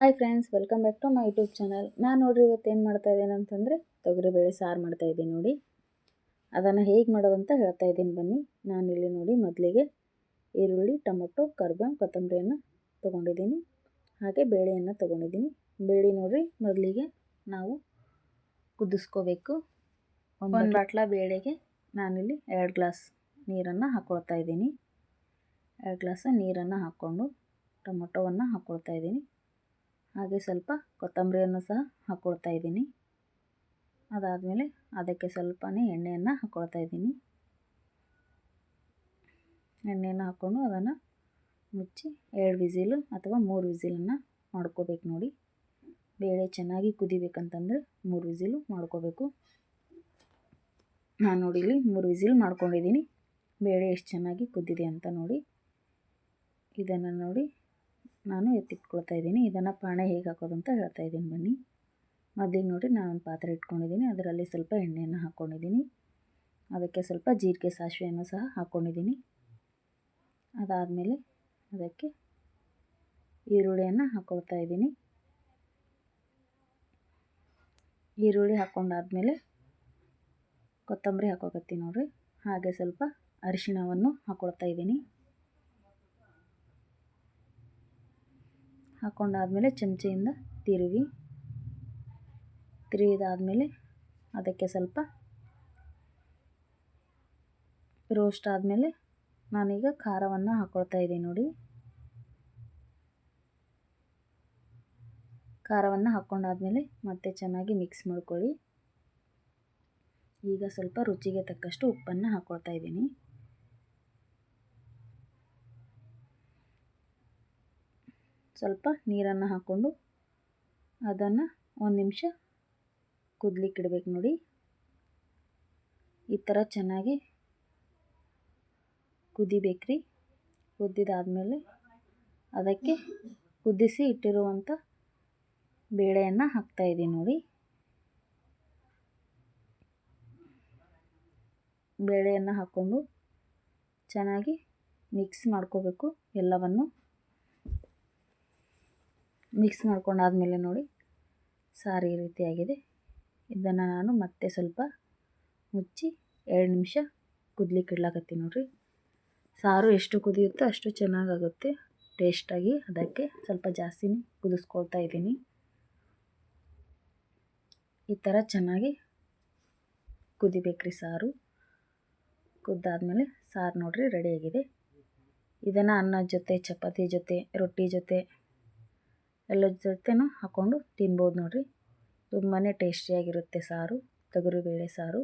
Hi friends, welcome back to my YouTube channel. ನಾನು ನೋಡ್ರಿ ಇವತ್ತು ಏನು ಮಾಡ್ತಾ ಇದ್ದೀನಿ ಅಂತಂದರೆ ತೊಗರಿಬೇಳೆ ಸಾರು ಮಾಡ್ತಾ ಇದ್ದೀನಿ ನೋಡಿ. ಅದನ್ನು ಹೇಗೆ ಮಾಡೋದು ಅಂತ ಹೇಳ್ತಾ ಇದ್ದೀನಿ ಬನ್ನಿ. ನಾನಿಲ್ಲಿ ನೋಡಿ ಮೊದಲಿಗೆ ಈರುಳ್ಳಿ, ಟೊಮೊಟೊ, ಕರಿಬೇವು, ಕೊತ್ತಂಬರಿಯನ್ನು ತೊಗೊಂಡಿದ್ದೀನಿ. ಹಾಗೆ ಬೇಳೆಯನ್ನು ತೊಗೊಂಡಿದ್ದೀನಿ. ಬೇಳೆ ನೋಡ್ರಿ ಮೊದಲಿಗೆ ನಾವು ಕುದಿಸ್ಕೋಬೇಕು. ಒಂದು ಬಾಟ್ಲ ಬೇಳೆಗೆ ನಾನಿಲ್ಲಿ 2 ಗ್ಲಾಸ್ ನೀರನ್ನು ಹಾಕ್ಕೊಳ್ತಾ ಇದ್ದೀನಿ. 2 ಗ್ಲಾಸ್ ನೀರನ್ನು ಹಾಕ್ಕೊಂಡು ಟೊಮೊಟೊವನ್ನು ಹಾಕ್ಕೊಳ್ತಾ ಇದ್ದೀನಿ. ಹಾಗೆ ಸ್ವಲ್ಪ ಕೊತ್ತಂಬರಿಯನ್ನು ಸಹ ಹಾಕ್ಕೊಳ್ತಾ ಇದ್ದೀನಿ. ಅದಾದಮೇಲೆ ಅದಕ್ಕೆ ಸ್ವಲ್ಪನೇ ಎಣ್ಣೆಯನ್ನು ಹಾಕ್ಕೊಳ್ತಾ ಇದ್ದೀನಿ. ಎಣ್ಣೆಯನ್ನು ಹಾಕ್ಕೊಂಡು ಅದನ್ನು ಮುಚ್ಚಿ 2 ವಿಸಿಲು ಅಥವಾ 3 ವಿಸಿಲನ್ನು ಮಾಡ್ಕೋಬೇಕು ನೋಡಿ. ಬೇಳೆ ಚೆನ್ನಾಗಿ ಕುದಿಬೇಕಂತಂದರೆ 3 ವಿಸಿಲು ಮಾಡ್ಕೋಬೇಕು. ನಾನು ನೋಡಿ ಇಲ್ಲಿ 3 ವಿಸಿಲ್ ಮಾಡ್ಕೊಂಡಿದ್ದೀನಿ. ಬೇಳೆ ಎಷ್ಟು ಚೆನ್ನಾಗಿ ಕುದ್ದಿದೆ ಅಂತ ನೋಡಿ. ಇದನ್ನು ನೋಡಿ ನಾನು ಎತ್ತಿಟ್ಕೊಳ್ತಾ ಇದ್ದೀನಿ. ಇದನ್ನು ಪಾಣೆ ಹೇಗೆ ಹಾಕೋದು ಅಂತ ಹೇಳ್ತಾ ಇದ್ದೀನಿ ಬನ್ನಿ. ಮೊದಲಿಗೆ ನೋಡಿ ನಾನೊಂದು ಪಾತ್ರೆ ಇಟ್ಕೊಂಡಿದ್ದೀನಿ. ಅದರಲ್ಲಿ ಸ್ವಲ್ಪ ಎಣ್ಣೆಯನ್ನು ಹಾಕ್ಕೊಂಡಿದ್ದೀನಿ. ಅದಕ್ಕೆ ಸ್ವಲ್ಪ ಜೀರಿಗೆ, ಸಾಸಿವೆಯನ್ನು ಸಹ ಹಾಕ್ಕೊಂಡಿದ್ದೀನಿ. ಅದಾದಮೇಲೆ ಅದಕ್ಕೆ ಈರುಳ್ಳಿಯನ್ನು ಹಾಕ್ಕೊಳ್ತಾ ಇದ್ದೀನಿ. ಈರುಳ್ಳಿ ಹಾಕ್ಕೊಂಡಾದ್ಮೇಲೆ ಕೊತ್ತಂಬರಿ ಹಾಕೋಕತ್ತೀನಿ ನೋಡಿರಿ. ಹಾಗೆ ಸ್ವಲ್ಪ ಅರಿಶಿಣವನ್ನು ಹಾಕ್ಕೊಳ್ತಾ ಇದ್ದೀನಿ. ಹಾಕ್ಕೊಂಡಾದ್ಮೇಲೆ ಚಮಚೆಯಿಂದ ತಿರುವಿದಾದಮೇಲೆ ಅದಕ್ಕೆ ಸ್ವಲ್ಪ ರೋಸ್ಟ್ ಆದಮೇಲೆ ನಾನೀಗ ಖಾರವನ್ನು ಹಾಕ್ಕೊಳ್ತಾ ಇದ್ದೀನಿ ನೋಡಿ. ಖಾರವನ್ನು ಹಾಕ್ಕೊಂಡಾದ್ಮೇಲೆ ಮತ್ತೆ ಚೆನ್ನಾಗಿ ಮಿಕ್ಸ್ ಮಾಡ್ಕೊಳ್ಳಿ. ಈಗ ಸ್ವಲ್ಪ ರುಚಿಗೆ ತಕ್ಕಷ್ಟು ಉಪ್ಪನ್ನು ಹಾಕ್ಕೊಳ್ತಾ ಇದ್ದೀನಿ. ಸ್ವಲ್ಪ ನೀರನ್ನು ಹಾಕ್ಕೊಂಡು ಅದನ್ನು 1 ನಿಮಿಷ ಕುದ್ಲಿಕ್ಕೆ ಇಡಬೇಕು ನೋಡಿ. ಈ ಥರ ಚೆನ್ನಾಗಿ ಕುದಿಬೇಕ್ರಿ. ಕುದ್ದಿದಾದಮೇಲೆ ಅದಕ್ಕೆ ಕುದಿಸಿ ಇಟ್ಟಿರುವಂಥ ಬೇಳೆಯನ್ನು ಹಾಕ್ತಾಯಿದ್ದೀನಿ ನೋಡಿ. ಬೇಳೆಯನ್ನು ಹಾಕ್ಕೊಂಡು ಚೆನ್ನಾಗಿ ಮಿಕ್ಸ್ ಮಾಡ್ಕೋಬೇಕು. ಎಲ್ಲವನ್ನು ಮಿಕ್ಸ್ ಮಾಡ್ಕೊಂಡಾದ್ಮೇಲೆ ನೋಡಿ ಸಾರು ಈ ರೀತಿಯಾಗಿದೆ. ಇದನ್ನು ನಾನು ಮತ್ತೆ ಸ್ವಲ್ಪ ಮುಚ್ಚಿ 2 ನಿಮಿಷ ಕುದ್ಲಿಕ್ಕೆ ಇಡ್ಲಾಕತ್ತೀನಿ ನೋಡಿರಿ. ಸಾರು ಎಷ್ಟು ಕುದಿಯುತ್ತೋ ಅಷ್ಟು ಚೆನ್ನಾಗಾಗುತ್ತೆ ಟೇಸ್ಟಾಗಿ. ಅದಕ್ಕೆ ಸ್ವಲ್ಪ ಜಾಸ್ತಿನೇ ಕುದಿಸ್ಕೊಳ್ತಾ ಇದ್ದೀನಿ. ಈ ಥರ ಚೆನ್ನಾಗಿ ಕುದಿಬೇಕ್ರಿ ಸಾರು. ಕುದ್ದಾದ್ಮೇಲೆ ಸಾರು ನೋಡಿರಿ ರೆಡಿಯಾಗಿದೆ. ಇದನ್ನು ಅನ್ನದ ಜೊತೆ, ಚಪಾತಿ ಜೊತೆ, ರೊಟ್ಟಿ ಜೊತೆ ಎಲ್ಲ ಜೊತೆನೂ ಹಾಕ್ಕೊಂಡು ತಿನ್ಬೋದು ನೋಡಿರಿ. ತುಂಬಾ ಟೇಸ್ಟಿಯಾಗಿರುತ್ತೆ ಸಾರು, ತೊಗರಿಬೇಳೆ ಸಾರು.